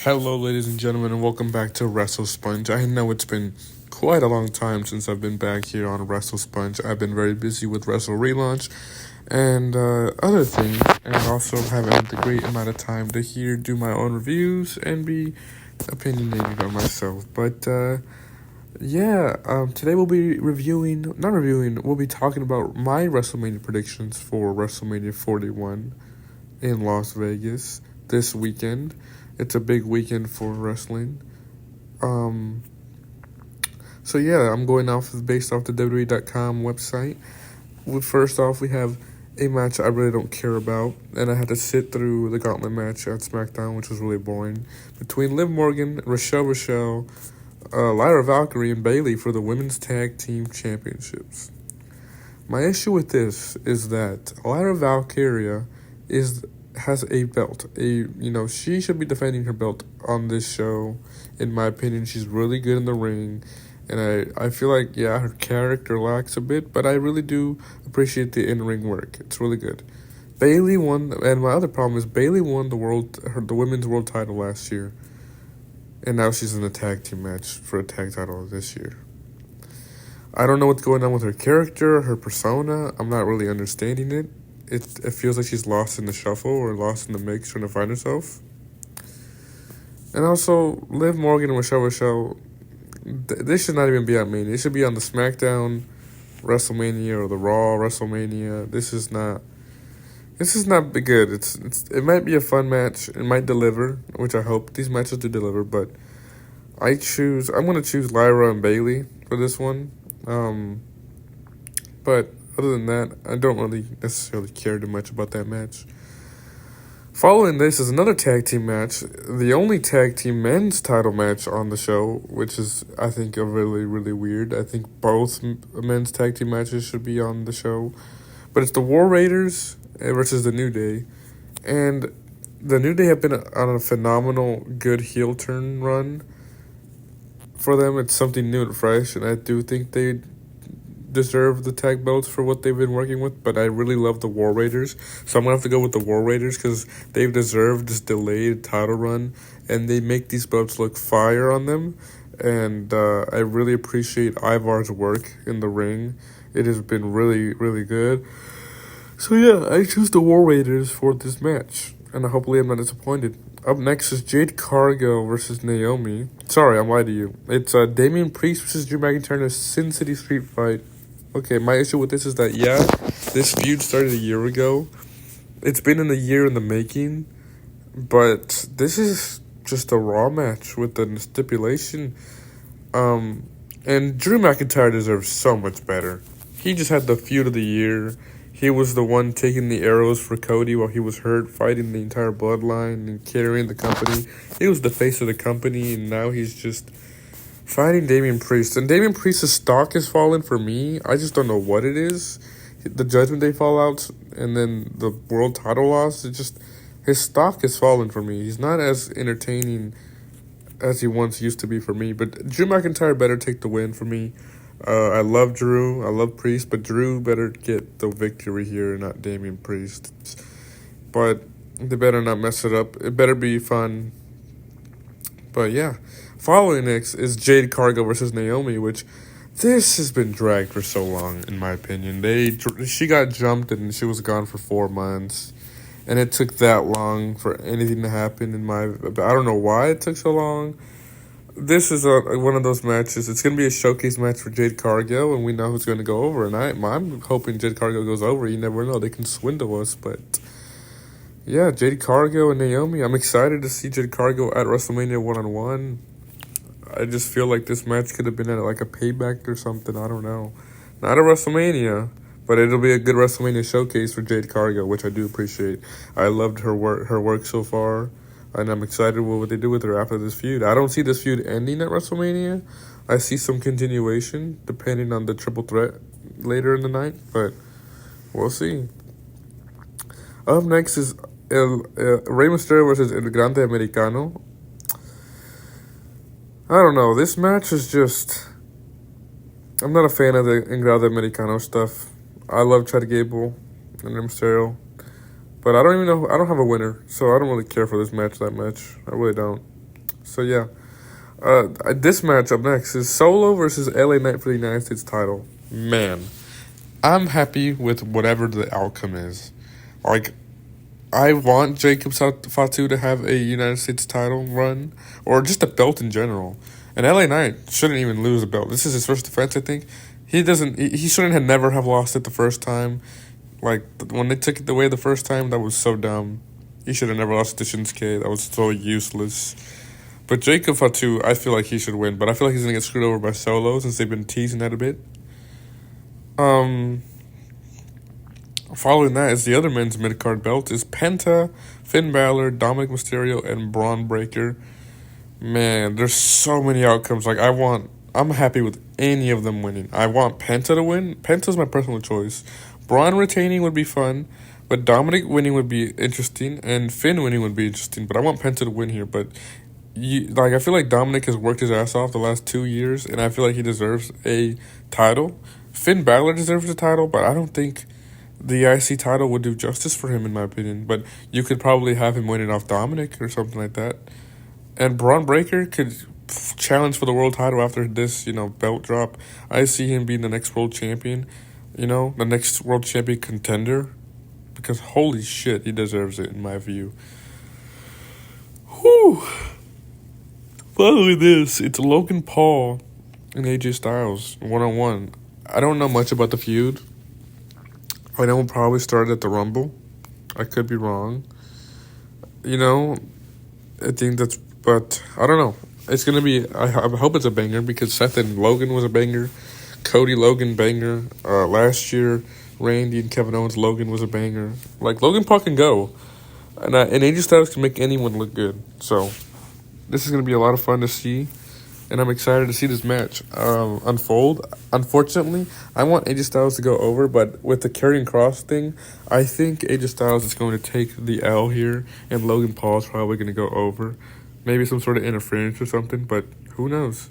Hello, ladies and gentlemen, and welcome back to Wrestle Sponge. I know it's been quite a long time since I've been back here on Wrestle Sponge. I've been very busy with Wrestle Relaunch and other things, and also haven't had the great amount of time to do my own reviews and be opinionated on myself. But today we'll be we'll be talking about my WrestleMania predictions for WrestleMania 41 in Las Vegas this weekend. It's a big weekend for wrestling. I'm going based off the WWE.com website. First off, we have a match I really don't care about, and I had to sit through the gauntlet match at SmackDown, which was really boring, between Liv Morgan, Rochelle, Lyra Valkyrie, and Bayley for the Women's Tag Team Championships. My issue with this is that Lyra Valkyria has a belt. She should be defending her belt on this show. In my opinion, she's really good in the ring. And I feel like, her character lacks a bit, but I really do appreciate the in-ring work. It's really good. Bayley won, and my other problem is Bayley won the women's world title last year. And now she's in a tag team match for a tag title this year. I don't know what's going on with her character, her persona. I'm not really understanding it. It feels like she's lost in the shuffle or lost in the mix trying to find herself. And also, Liv Morgan and Rochelle, this should not even be on Mania. It should be on the SmackDown WrestleMania or the Raw WrestleMania. This is not good. It might be a fun match. It might deliver, which I hope these matches do deliver. But I'm going to choose Lyra and Bayley for this one. But other than that, I don't really necessarily care too much about that match. Following this is another tag team match, the only tag team men's title match on the show, which is, I think, a really, really weird. I think both men's tag team matches should be on the show. But it's the War Raiders versus the New Day. And the New Day have been on a phenomenal good heel turn run for them. It's something new and fresh, and I do think they deserve the tag belts for what they've been working with, but I really love the War Raiders, so I'm gonna have to go with the War Raiders because they've deserved this delayed title run, and they make these belts look fire on them, and I really appreciate Ivar's work in the ring. It has been really, really good. So I choose the War Raiders for this match, and hopefully I'm not disappointed. Up next is Jade Cargill versus Naomi. Sorry, I'm lying to you. It's Damian Priest versus Drew McIntyre in a Sin City Street Fight. Okay, my issue with this is that, this feud started a year ago. It's been a year in the making, but this is just a Raw match with the stipulation. And Drew McIntyre deserves so much better. He just had the feud of the year. He was the one taking the arrows for Cody while he was hurt, fighting the entire bloodline and carrying the company. He was the face of the company, and now he's just fighting Damian Priest. And Damian Priest's stock has fallen for me. I just don't know what it is. The Judgment Day fallout and then the world title loss, his stock has fallen for me. He's not as entertaining as he once used to be for me. But Drew McIntyre better take the win for me. I love Drew. I love Priest. But Drew better get the victory here, not Damian Priest. But they better not mess it up. It better be fun. But following next is Jade Cargill versus Naomi, which this has been dragged for so long, in my opinion. She got jumped and she was gone for 4 months, and it took that long for anything to happen. I don't know why it took so long. This is one of those matches. It's going to be a showcase match for Jade Cargill, and we know who's going to go over. And I'm hoping Jade Cargill goes over. You never know; they can swindle us, but. Jade Cargill and Naomi. I'm excited to see Jade Cargill at WrestleMania 1-on-1. I just feel like this match could have been at like a Payback or something. I don't know. Not a WrestleMania, but it'll be a good WrestleMania showcase for Jade Cargill, which I do appreciate. I loved her work so far, and I'm excited with what they do with her after this feud. I don't see this feud ending at WrestleMania. I see some continuation, depending on the triple threat later in the night, but we'll see. Up next is Rey Mysterio versus El Grande Americano. I don't know. This match is just... I'm not a fan of the El Grande Americano stuff. I love Chad Gable and Rey Mysterio. But I don't even know. I don't have a winner, so I don't really care for this match that much. I really don't. So yeah, this match up next is Solo versus LA Knight for the United States title. Man, I'm happy with whatever the outcome is. Like, I want Jacob Fatu to have a United States title run, or just a belt in general. And LA Knight shouldn't even lose a belt. This is his first defense, I think. He doesn't. He shouldn't have never have lost it the first time. Like, when they took it away the first time, that was so dumb. He should have never lost to Shinsuke. That was so useless. But Jacob Fatu, I feel like he should win. But I feel like he's gonna get screwed over by Solo since they've been teasing that a bit. Following that is the other men's mid-card belt is Penta, Finn Balor, Dominic Mysterio, and Braun Breaker. Man, there's so many outcomes. Like, I'm happy with any of them winning. I want Penta to win. Penta's my personal choice. Braun retaining would be fun, but Dominic winning would be interesting, and Finn winning would be interesting. But I want Penta to win here. But I feel like Dominic has worked his ass off the last 2 years, and I feel like he deserves a title. Finn Balor deserves a title, but I don't think the IC title would do justice for him, in my opinion. But you could probably have him winning off Dominic or something like that. And Braun Breaker could challenge for the world title after this, belt drop. I see him being the next world champion, the next world champion contender. Because holy shit, he deserves it, in my view. Whew. Following this, it's Logan Paul and AJ Styles, one-on-one. I don't know much about the feud. I know it probably started at the Rumble. I could be wrong. I think but I don't know. It's going to be, I hope it's a banger because Seth and Logan was a banger. Cody Logan banger. Last year, Randy and Kevin Owens Logan was a banger. Like, Logan Paul can go. And AJ Styles can make anyone look good. So, this is going to be a lot of fun to see. And I'm excited to see this match unfold. Unfortunately, I want AJ Styles to go over, but with the Karrion Kross thing, I think AJ Styles is going to take the L here, and Logan Paul is probably going to go over. Maybe some sort of interference or something, but who knows?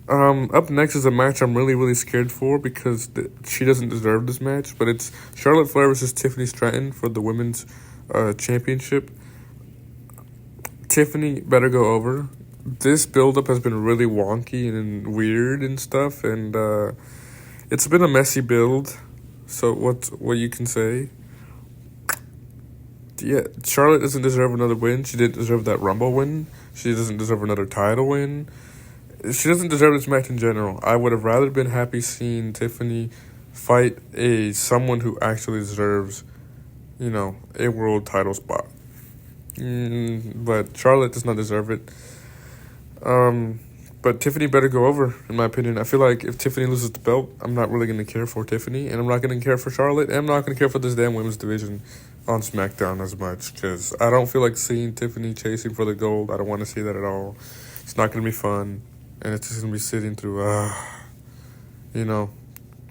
Up next is a match I'm really, really scared for because she doesn't deserve this match, but it's Charlotte Flair versus Tiffany Stratton for the women's championship. Tiffany better go over. This build-up has been really wonky and weird and stuff, and it's been a messy build. So what you can say? Yeah, Charlotte doesn't deserve another win. She didn't deserve that Rumble win. She doesn't deserve another title win. She doesn't deserve this match in general. I would have rather been happy seeing Tiffany fight someone who actually deserves, a world title spot. But Charlotte does not deserve it. But Tiffany better go over, in my opinion. I feel like if Tiffany loses the belt, I'm not really going to care for Tiffany, and I'm not going to care for Charlotte, and I'm not going to care for this damn women's division on SmackDown as much, because I don't feel like seeing Tiffany chasing for the gold. I don't want to see that at all. It's not going to be fun, and it's just going to be sitting through,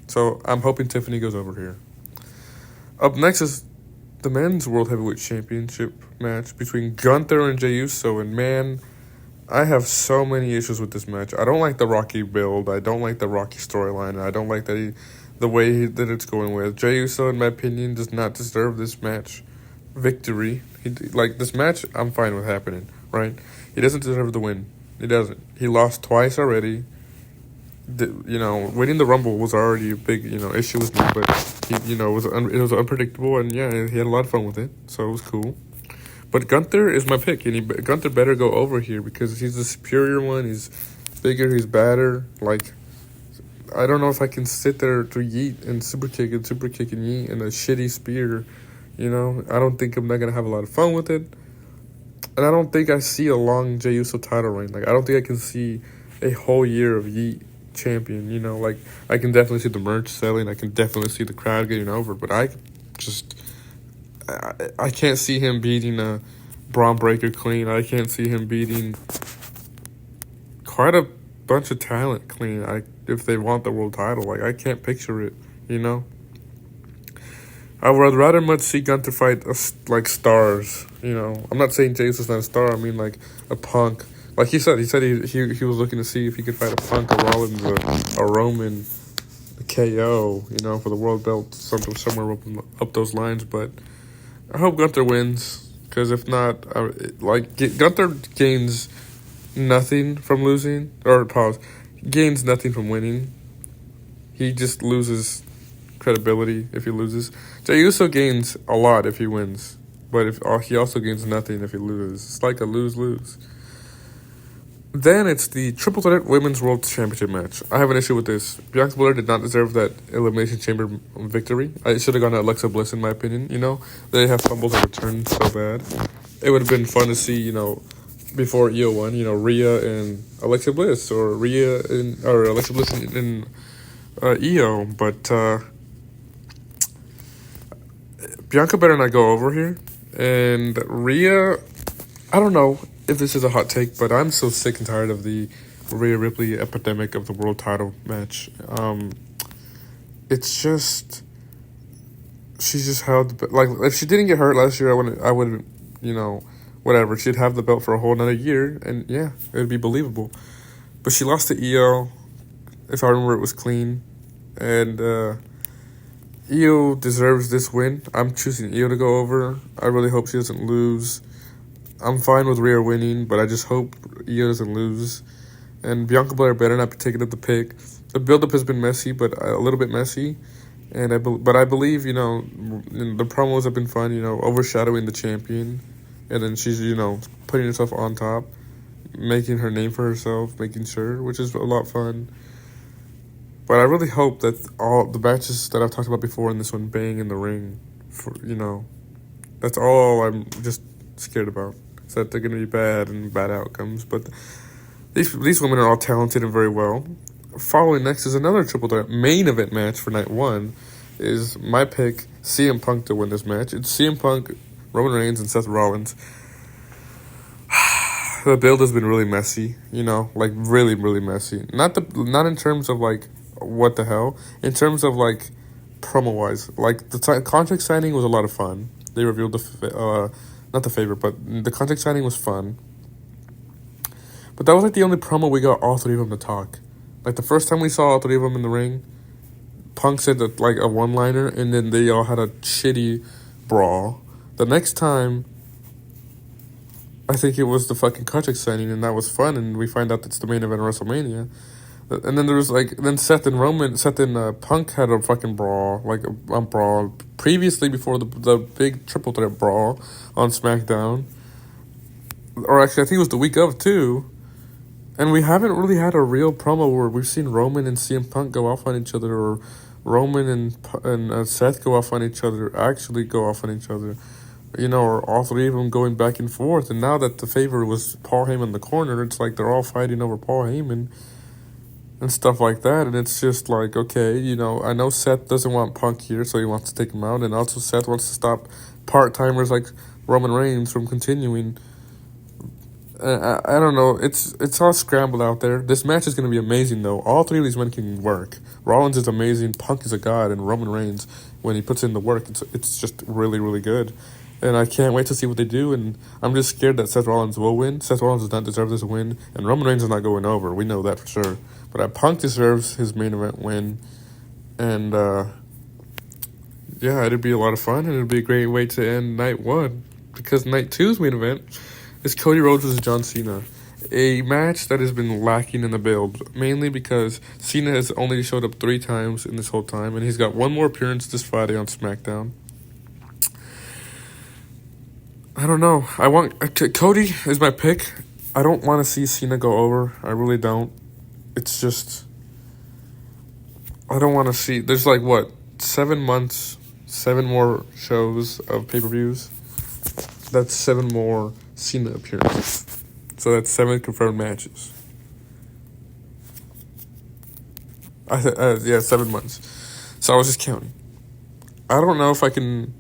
So I'm hoping Tiffany goes over here. Up next is the men's World Heavyweight Championship match between Gunther and Jey Uso, and man, I have so many issues with this match. I don't like the Rocky build. I don't like the Rocky storyline. I don't like the way that it's going with. Jey Uso, in my opinion, does not deserve this match victory. This match, I'm fine with happening, right? He doesn't deserve the win. He doesn't. He lost twice already. Winning the Rumble was already a big, issue with me, but it was unpredictable, and yeah, he had a lot of fun with it, so it was cool. But Gunther is my pick, and Gunther better go over here because he's the superior one. He's bigger, he's badder. I don't know if I can sit there to yeet and super kick and yeet and a shitty spear. I don't think I'm not going to have a lot of fun with it. And I don't think I see a long Jey Uso title reign. I don't think I can see a whole year of yeet champion. I can definitely see the merch selling. I can definitely see the crowd getting over. But I can't see him beating a Braun Breaker clean. I can't see him beating quite a bunch of talent clean. If they want the world title, I can't picture it. I would rather much see Gunther fight stars. I'm not saying Jey Uso's not a star. I mean a Punk. Like he said he was looking to see if he could fight a Punk, a Rollins, a Roman, a KO. For the world belt, somewhere up those lines. But I hope Gunther wins Because if not, Gunther gains nothing from losing, or pause, gains nothing from winning. He just loses credibility if he loses. Jey Uso gains a lot if he wins, but he also gains nothing if he loses. It's like a lose-lose. Then it's the Triple Threat Women's World Championship match. I have an issue with this. Bianca Belair did not deserve that Elimination Chamber victory. It should have gone to Alexa Bliss, in my opinion. They have fumbles and returns so bad. It would have been fun to see, before Io won, Rhea and Alexa Bliss, or Alexa Bliss and Io. But Bianca better not go over here. And Rhea, I don't know if this is a hot take, but I'm so sick and tired of the Rhea Ripley epidemic of the world title match. It's just, she's just held, if she didn't get hurt last year, I would, whatever. She'd have the belt for a whole another year, and yeah, it would be believable. But she lost to Io. If I remember, it was clean, and Io deserves this win. I'm choosing Io to go over. I really hope she doesn't lose. I'm fine with Rhea winning, but I just hope Io doesn't lose. And Bianca Belair better not be taking up the pick. The build-up has been messy, but a little bit messy. And I believe, the promos have been fun, overshadowing the champion. And then she's, putting herself on top, making her name for herself, making sure, which is a lot fun. But I really hope that all the matches that I've talked about before in this one bang in the ring. That's all I'm just scared about. Is that they're going to be bad and bad outcomes. But these women are all talented and very well. Following next is another Triple Threat main event match for night one. Is my pick CM Punk to win this match. It's CM Punk, Roman Reigns, and Seth Rollins. The build has been really messy, really, really messy. Not in terms of what the hell, in terms of promo wise. The contract signing was a lot of fun. They revealed not the favorite, but the contract signing was fun. But that was the only promo we got all three of them to talk. The first time we saw all three of them in the ring, Punk said that a one-liner, and then they all had a shitty brawl. The next time, I think it was the fucking contract signing, and that was fun, and we find out it's the main event of WrestleMania. And then there was then Seth and Punk had a fucking brawl, a brawl previously before the big Triple Threat brawl on SmackDown. Or actually, I think it was the week of too. And we haven't really had a real promo where we've seen Roman and CM Punk go off on each other, or Roman and Seth go off on each other, actually go off on each other. Or all three of them going back and forth. And now that the favor was Paul Heyman in the corner, it's they're all fighting over Paul Heyman and stuff like that. And it's just okay, I know Seth doesn't want Punk here, so he wants to take him out. And also Seth wants to stop part-timers like Roman Reigns from continuing. I don't know. It's all scrambled out there. This match is going to be amazing, though. All three of these men can work. Rollins is amazing. Punk is a god. And Roman Reigns, when he puts in the work, it's just really, really good. And I can't wait to see what they do. And I'm just scared that Seth Rollins will win. Seth Rollins does not deserve this win. And Roman Reigns is not going over. We know that for sure. But Punk deserves his main event win. And, yeah, it'd be a lot of fun. And it'd be a great way to end night one. Because night two's main event is Cody Rhodes versus John Cena. A match that has been lacking in the build. Mainly because Cena has only showed up 3 times in this whole time. And he's got one more appearance this Friday on SmackDown. I don't know. Cody is my pick. I don't want to see Cena go over. I really don't. It's just, I don't want to see. There's 7 months, 7 more shows of pay-per-views. That's 7 more Cena appearances. So that's 7 confirmed matches. 7 months. So I was just counting. I don't know if I can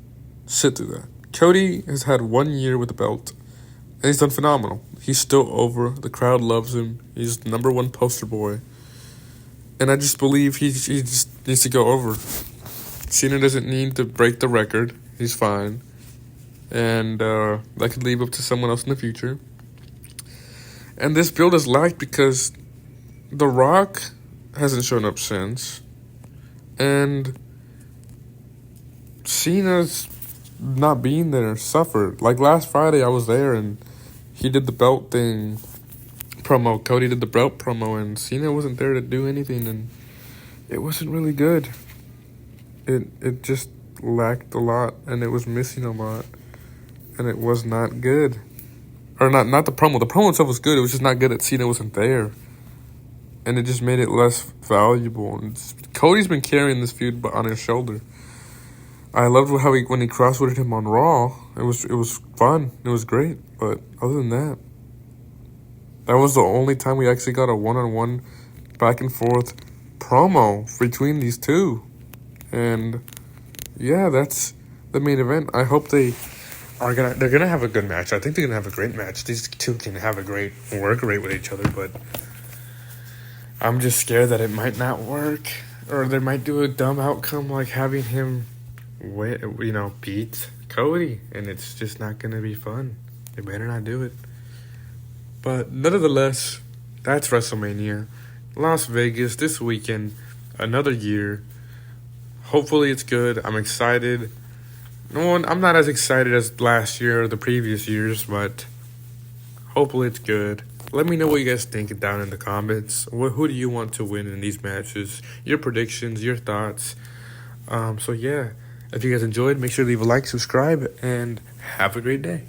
sit through that. Cody has had 1 year with the belt, and he's done phenomenal. He's still over. The crowd loves him. He's the number 1 poster boy. And I just believe he just needs to go over. Cena doesn't need to break the record. He's fine. And that could leave up to someone else in the future. And this build is lacked because The Rock hasn't shown up since. And Cena's not being there suffered. Like last Friday, I was there and he did the belt thing promo. Cody did the belt promo, and Cena wasn't there to do anything, and it wasn't really good. It just lacked a lot, and it was missing a lot, and it was not good. Or not the promo. The promo itself was good. It was just not good that Cena wasn't there, and it just made it less valuable. And Cody's been carrying this feud on his shoulder. I loved when he crossworded him on Raw. It was fun. It was great. But other than that, that was the only time we actually got a one-on-one back and forth promo between these two. And yeah, that's the main event. I hope they're gonna have a good match. I think they're gonna have a great match. These two can have a great work rate with each other, but I'm just scared that it might not work, or they might do a dumb outcome like having him beat Cody, and it's just not gonna be fun. They better not do it. But nonetheless, that's WrestleMania, Las Vegas this weekend, another year. Hopefully it's good. I'm excited. I'm not as excited as last year or the previous years, but hopefully it's good. Let me know what you guys think down in the comments. Who do you want to win in these matches? Your predictions, your thoughts. So yeah, if you guys enjoyed, make sure to leave a like, subscribe, and have a great day.